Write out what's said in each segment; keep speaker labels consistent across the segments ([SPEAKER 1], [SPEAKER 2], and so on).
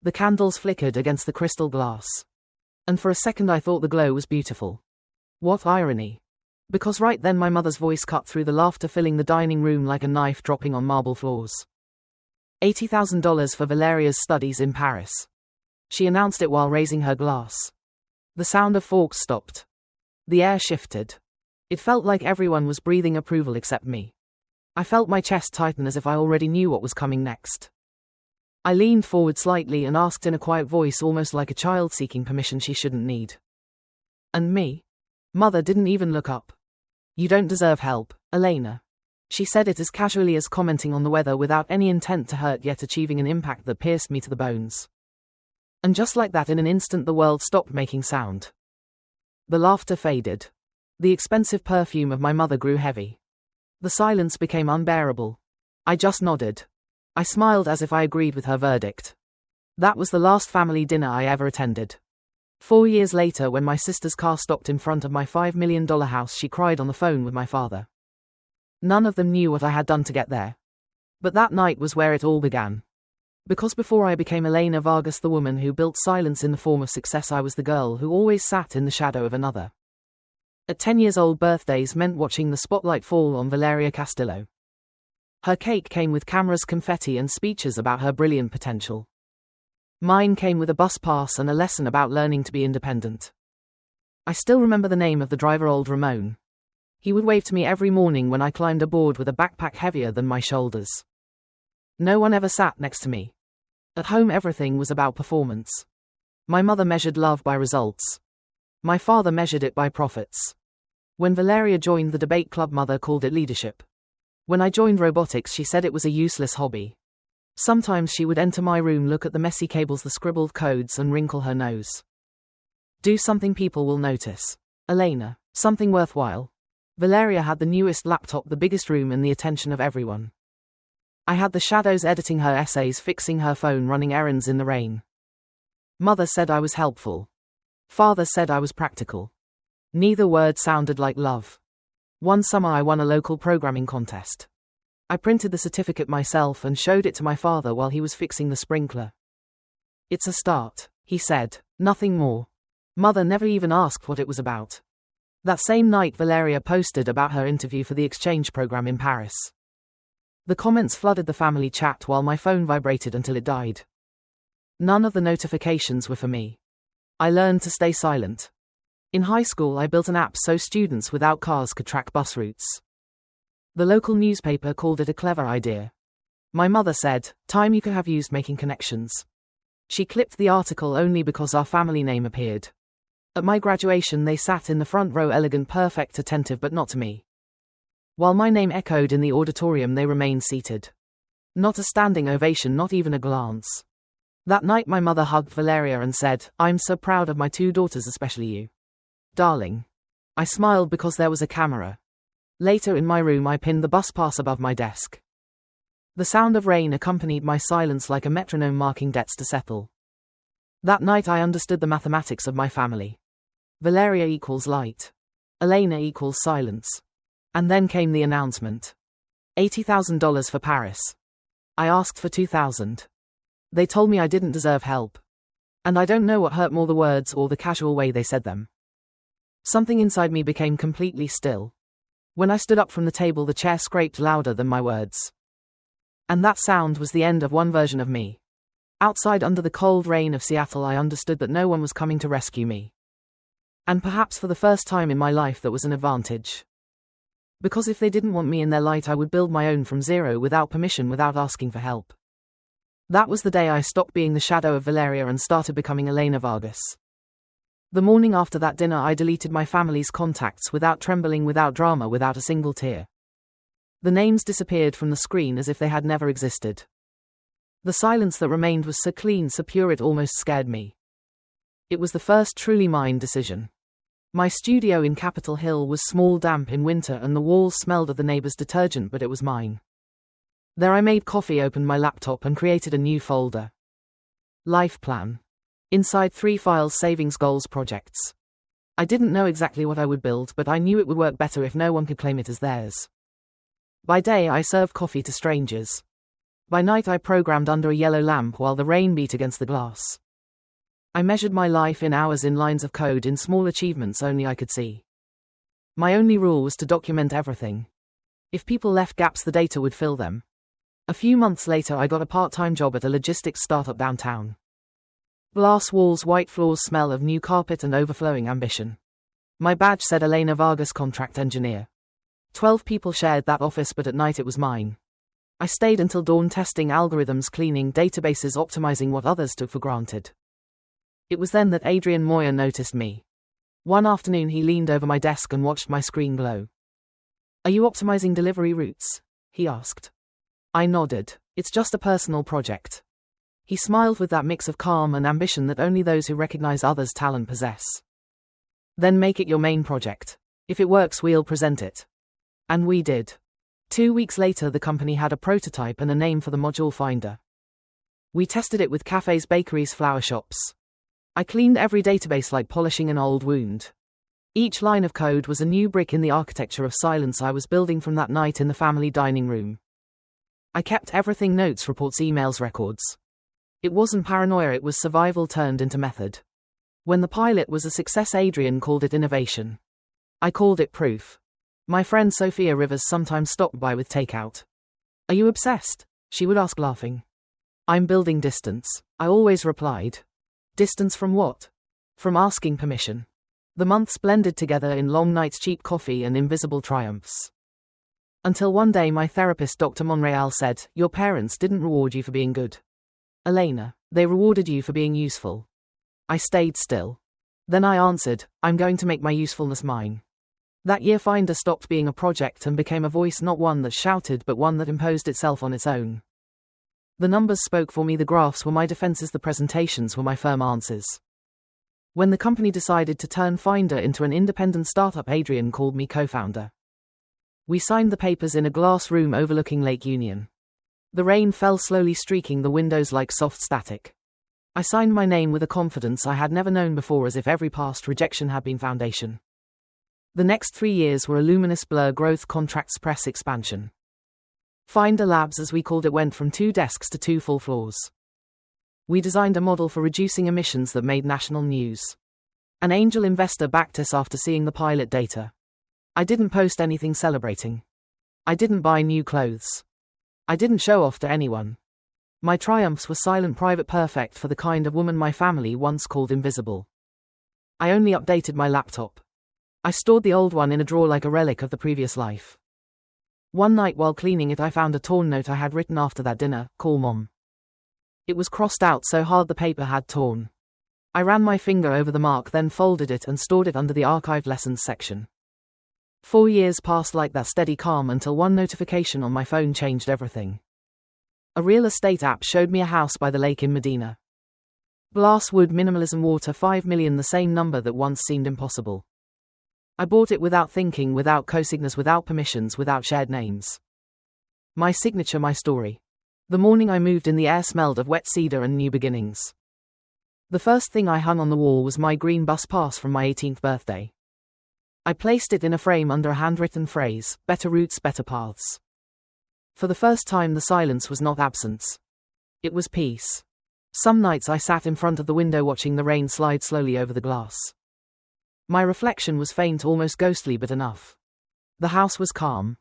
[SPEAKER 1] The candles flickered against the crystal glass. And for a second I thought the glow was beautiful. What irony. Because right then my mother's voice cut through the laughter, filling the dining room like a knife dropping on marble floors. $80,000 for Valeria's studies in Paris. She announced it while raising her glass. The sound of forks stopped. The air shifted. It felt like everyone was breathing approval except me. I felt my chest tighten as if I already knew what was coming next. I leaned forward slightly and asked in a quiet voice, almost like a child seeking permission she shouldn't need. And me? Mother didn't even look up. You don't deserve help, Elena. She said it as casually as commenting on the weather, without any intent to hurt, yet achieving an impact that pierced me to the bones. And just like that, in an instant the world stopped making sound. The laughter faded. The expensive perfume of my mother grew heavy. The silence became unbearable. I just nodded. I smiled as if I agreed with her verdict. That was the last family dinner I ever attended. 4 years later, when my sister's car stopped in front of my $5 million house, she cried on the phone with my father. None of them knew what I had done to get there. But that night was where it all began. Because before I became Elena Vargas, the woman who built silence in the form of success, I was the girl who always sat in the shadow of another. At 10 years old, birthdays meant watching the spotlight fall on Valeria Castillo. Her cake came with cameras, confetti, and speeches about her brilliant potential. Mine came with a bus pass and a lesson about learning to be independent. I still remember the name of the driver, old Ramon. He would wave to me every morning when I climbed aboard with a backpack heavier than my shoulders. No one ever sat next to me. At home, everything was about performance. My mother measured love by results. My father measured it by profits. When Valeria joined the debate club, Mother called it leadership. When I joined robotics, she said it was a useless hobby. Sometimes she would enter my room, look at the messy cables, the scribbled codes, and wrinkle her nose. Do something people will notice. Elena, something worthwhile. Valeria had the newest laptop, the biggest room, and the attention of everyone. I had the shadows editing her essays, fixing her phone, running errands in the rain. Mother said I was helpful. Father said I was practical. Neither word sounded like love. One summer I won a local programming contest. I printed the certificate myself and showed it to my father while he was fixing the sprinkler. It's a start, he said, nothing more. Mother never even asked what it was about. That same night, Valeria posted about her interview for the exchange program in Paris. The comments flooded the family chat while my phone vibrated until it died. None of the notifications were for me. I learned to stay silent. In high school, I built an app so students without cars could track bus routes. The local newspaper called it a clever idea. My mother said, time you could have used making connections. She clipped the article only because our family name appeared. At my graduation, they sat in the front row, elegant, perfect, attentive, but not to me. While my name echoed in the auditorium, they remained seated. Not a standing ovation, not even a glance. That night my mother hugged Valeria and said, I'm so proud of my 2 daughters, especially you. Darling. I smiled because there was a camera. Later in my room, I pinned the bus pass above my desk. The sound of rain accompanied my silence like a metronome marking debts to settle. That night I understood the mathematics of my family. Valeria equals light. Elena equals silence. And then came the announcement. $80,000 for Paris. I asked for $2,000. They told me I didn't deserve help. And I don't know what hurt more, the words or the casual way they said them. Something inside me became completely still. When I stood up from the table, the chair scraped louder than my words. And that sound was the end of one version of me. Outside, under the cold rain of Seattle, I understood that no one was coming to rescue me. And perhaps for the first time in my life, that was an advantage. Because if they didn't want me in their light, I would build my own from zero, without permission, without asking for help. That was the day I stopped being the shadow of Valeria and started becoming Elena Vargas. The morning after that dinner, I deleted my family's contacts, without trembling, without drama, without a single tear. The names disappeared from the screen as if they had never existed. The silence that remained was so clean, so pure, it almost scared me. It was the first truly mine decision. My studio in Capitol Hill was small, damp in winter, and the walls smelled of the neighbor's detergent, but it was mine. There I made coffee, opened my laptop, and created a new folder. Life plan. Inside 3 files, savings, goals, projects. I didn't know exactly what I would build, but I knew it would work better if no one could claim it as theirs. By day I served coffee to strangers. By night I programmed under a yellow lamp while the rain beat against the glass. I measured my life in hours in lines of code in small achievements only I could see. My only rule was to document everything. If people left gaps, the data would fill them. A few months later I got a part-time job at a logistics startup downtown. Glass walls, white floors, smell of new carpet and overflowing ambition. My badge said Elena Vargas, contract engineer. 12 people shared that office, but at night it was mine. I stayed until dawn, testing algorithms, cleaning databases, optimizing what others took for granted. It was then that Adrian Moyer noticed me. One afternoon he leaned over my desk and watched my screen glow. "Are you optimizing delivery routes?" he asked. I nodded. "It's just a personal project." He smiled with that mix of calm and ambition that only those who recognize others' talent possess. "Then make it your main project. If it works, we'll present it." And we did. 2 weeks later, the company had a prototype and a name for the module finder. We tested it with cafes, bakeries, flower shops. I cleaned every database like polishing an old wound. Each line of code was a new brick in the architecture of silence I was building from that night in the family dining room. I kept everything: notes, reports, emails, records. It wasn't paranoia, it was survival turned into method. When the pilot was a success, Adrian called it innovation. I called it proof. My friend Sophia Rivers sometimes stopped by with takeout. "Are you obsessed?" she would ask, laughing. "I'm building distance," I always replied. Distance from what? From asking permission. The months blended together in long nights, cheap coffee, and invisible triumphs. Until one day my therapist, Dr. Monreal, said, "Your parents didn't reward you for being good, Elena. They rewarded you for being useful." I stayed still. Then I answered, "I'm going to make my usefulness mine." That year, Finder stopped being a project and became a voice, not one that shouted, but one that imposed itself on its own. The numbers spoke for me, the graphs were my defenses, the presentations were my firm answers. When the company decided to turn Finder into an independent startup, Adrian called me co-founder. We signed the papers in a glass room overlooking Lake Union. The rain fell slowly, streaking the windows like soft static. I signed my name with a confidence I had never known before, as if every past rejection had been foundation. The next 3 years were a luminous blur: growth, contracts, press, expansion. Finder Labs, as we called it, went from 2 desks to 2 full floors. We designed a model for reducing emissions that made national news. An angel investor backed us after seeing the pilot data. I didn't post anything celebrating. I didn't buy new clothes. I didn't show off to anyone. My triumphs were silent, private, perfect for the kind of woman my family once called invisible. I only updated my laptop. I stored the old one in a drawer like a relic of the previous life. One night while cleaning it, I found a torn note I had written after that dinner: "Call Mom." It was crossed out so hard the paper had torn. I ran my finger over the mark, then folded it and stored it under the archived lessons section. 4 years passed like that, steady calm, until one notification on my phone changed everything. A real estate app showed me a house by the lake in Medina. Glass, wood, minimalism, water, 5 million, the same number that once seemed impossible. I bought it without thinking, without cosigners, without permissions, without shared names. My signature, my story. The morning I moved in, the air smelled of wet cedar and new beginnings. The first thing I hung on the wall was my green bus pass from my 18th birthday. I placed it in a frame under a handwritten phrase: "Better routes, better paths." For the first time, the silence was not absence. It was peace. Some nights I sat in front of the window watching the rain slide slowly over the glass. My reflection was faint, almost ghostly, but enough. The house was calm.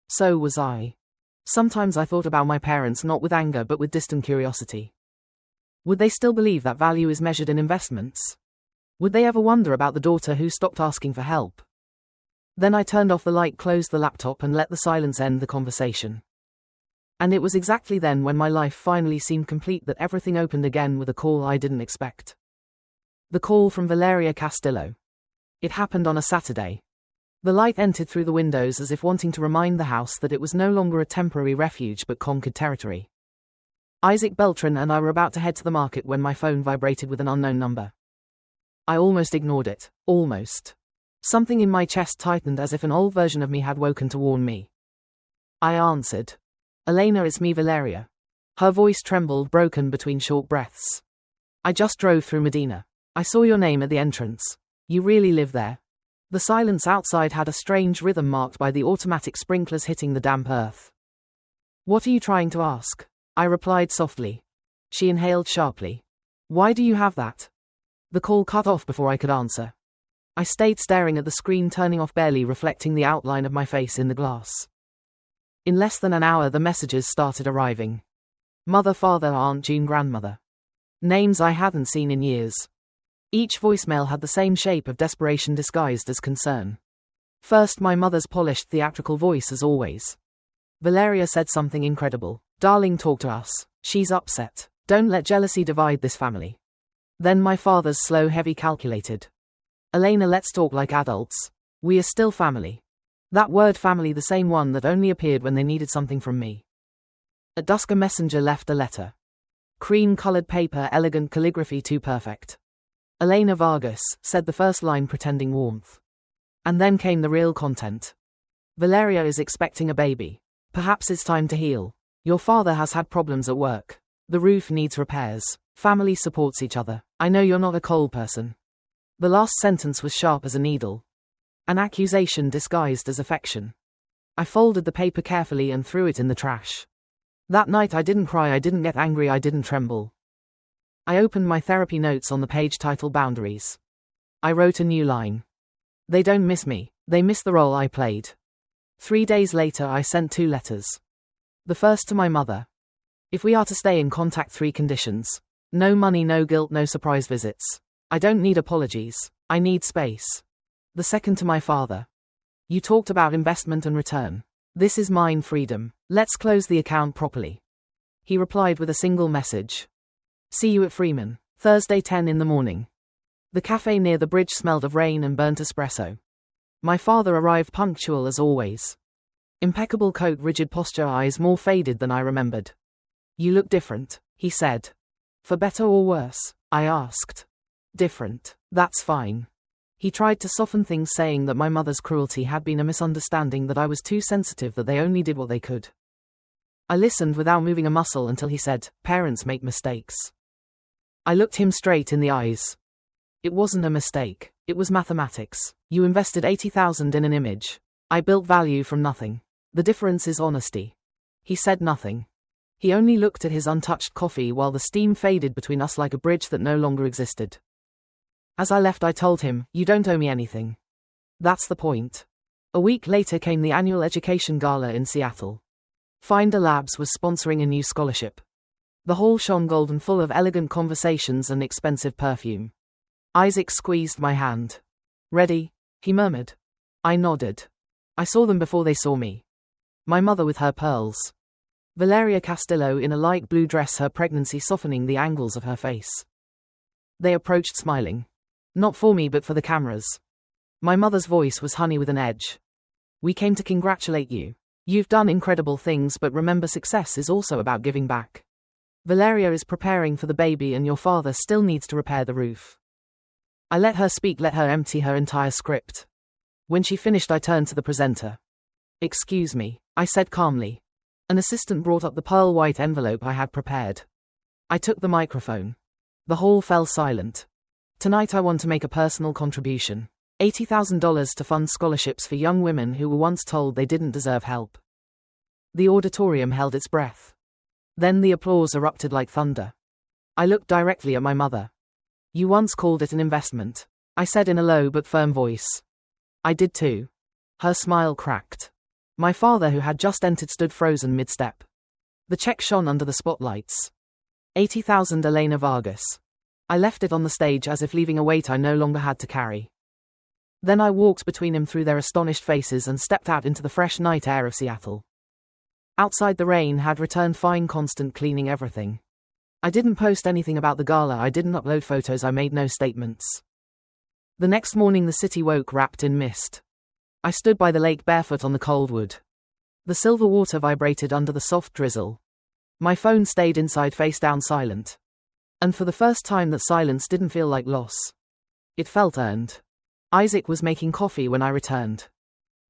[SPEAKER 1] So was I. Sometimes I thought about my parents, not with anger but with distant curiosity. Would they still believe that value is measured in investments? Would they ever wonder about the daughter who stopped asking for help? Then I turned off the light, closed the laptop, and let the silence end the conversation. And it was exactly then, when my life finally seemed complete, that everything opened again with a call I didn't expect. The call from Valeria Castillo. It happened on a Saturday. The light entered through the windows as if wanting to remind the house that it was no longer a temporary refuge but conquered territory. Isaac Beltran and I were about to head to the market when my phone vibrated with an unknown number. I almost ignored it. Almost. Something in my chest tightened, as if an old version of me had woken to warn me. I answered. "Elena, it's me, Valeria." Her voice trembled, broken between short breaths. "I just drove through Medina. I saw your name at the entrance. You really live there?" The silence outside had a strange rhythm marked by the automatic sprinklers hitting the damp earth. "What are you trying to ask?" I replied softly. She inhaled sharply. Why do you have that? The call cut off before I could answer. I stayed staring at the screen, turning off, barely reflecting the outline of my face in the glass. In less than an hour, the messages started arriving. Mother, father, aunt, June, grandmother. Names I hadn't seen in years. Each voicemail had the same shape of desperation disguised as concern. First, my mother's polished theatrical voice as always. Valeria said something incredible. Darling, talk to us. She's upset. Don't let jealousy divide this family. Then my father's slow, heavy, calculated. Elena, let's talk like adults. We are still family. That word family, the same one that only appeared when they needed something from me. At dusk, a messenger left a letter. Cream-colored paper, elegant calligraphy, too perfect. Elena Vargas, said the first line, pretending warmth. And then came the real content. Valeria is expecting a baby. Perhaps it's time to heal. Your father has had problems at work. The roof needs repairs. Family supports each other. I know you're not a cold person. The last sentence was sharp as a needle. An accusation disguised as affection. I folded the paper carefully and threw it in the trash. That night I didn't cry, I didn't get angry, I didn't tremble. I opened my therapy notes on the page titled Boundaries. I wrote a new line. They don't miss me, they miss the role I played. 3 days later I sent 2 letters. The first to my mother. If we are to stay in contact, 3 conditions. No money, no guilt, no surprise visits. I don't need apologies. I need space. The second to my father. You talked about investment and return. This is mine, freedom. Let's close the account properly. He replied with a single message. See you at Freeman. Thursday 10 in the morning. The cafe near the bridge smelled of rain and burnt espresso. My father arrived punctual as always. Impeccable coat, rigid posture, eyes more faded than I remembered. You look different, he said. For better or worse? I asked. Different. That's fine. He tried to soften things, saying that my mother's cruelty had been a misunderstanding, that I was too sensitive, that they only did what they could. I listened without moving a muscle until he said, parents make mistakes. I looked him straight in the eyes. It wasn't a mistake. It was mathematics. You invested $80,000 in an image. I built value from nothing. The difference is honesty. He said nothing. He only looked at his untouched coffee while the steam faded between us like a bridge that no longer existed. As I left, I told him, you don't owe me anything. That's the point. A week later came the annual education gala in Seattle. Finder Labs was sponsoring a new scholarship. The hall shone golden, full of elegant conversations and expensive perfume. Isaac squeezed my hand. Ready? He murmured. I nodded. I saw them before they saw me. My mother with her pearls. Valeria Castillo in a light blue dress, her pregnancy softening the angles of her face. They approached smiling. Not for me, but for the cameras. My mother's voice was honey with an edge. We came to congratulate you. You've done incredible things, but remember, success is also about giving back. Valeria is preparing for the baby and your father still needs to repair the roof. I let her speak, let her empty her entire script. When she finished, I turned to the presenter. Excuse me, I said calmly. An assistant brought up the pearl white envelope I had prepared. I took the microphone. The hall fell silent. Tonight I want to make a personal contribution. $80,000 to fund scholarships for young women who were once told they didn't deserve help. The auditorium held its breath. Then the applause erupted like thunder. I looked directly at my mother. You once called it an investment, I said in a low but firm voice. I did too. Her smile cracked. My father, who had just entered, stood frozen mid-step. The check shone under the spotlights. 80,000 Elena Vargas. I left it on the stage as if leaving a weight I no longer had to carry. Then I walked between them through their astonished faces and stepped out into the fresh night air of Seattle. Outside, the rain had returned, fine, constant, cleaning everything. I didn't post anything about the gala, I didn't upload photos, I made no statements. The next morning the city woke wrapped in mist. I stood by the lake barefoot on the cold wood. The silver water vibrated under the soft drizzle. My phone stayed inside, face down, silent. And for the first time that silence didn't feel like loss. It felt earned. Isaac was making coffee when I returned.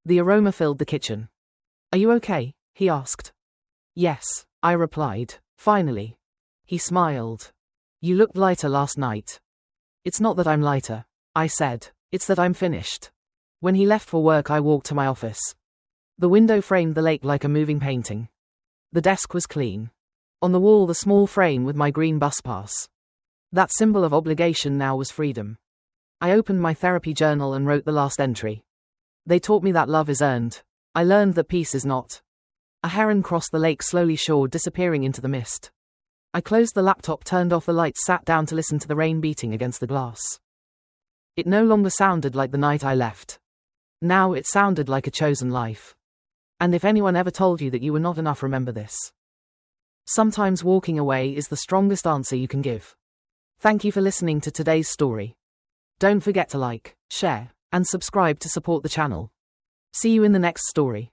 [SPEAKER 1] The aroma filled the kitchen. Are you okay? He asked. Yes, I replied. Finally. He smiled. You looked lighter last night. It's not that I'm lighter, I said. It's that I'm finished. When he left for work, I walked to my office. The window framed the lake like a moving painting. The desk was clean. On the wall, the small frame with my green bus pass. That symbol of obligation now was freedom. I opened my therapy journal and wrote the last entry. They taught me that love is earned. I learned that peace is not. A heron crossed the lake slowly shore, disappearing into the mist. I closed the laptop, turned off the lights, sat down to listen to the rain beating against the glass. It no longer sounded like the night I left. Now it sounded like a chosen life. And if anyone ever told you that you were not enough, remember this. Sometimes walking away is the strongest answer you can give. Thank you for listening to today's story. Don't forget to like, share, and subscribe to support the channel. See you in the next story.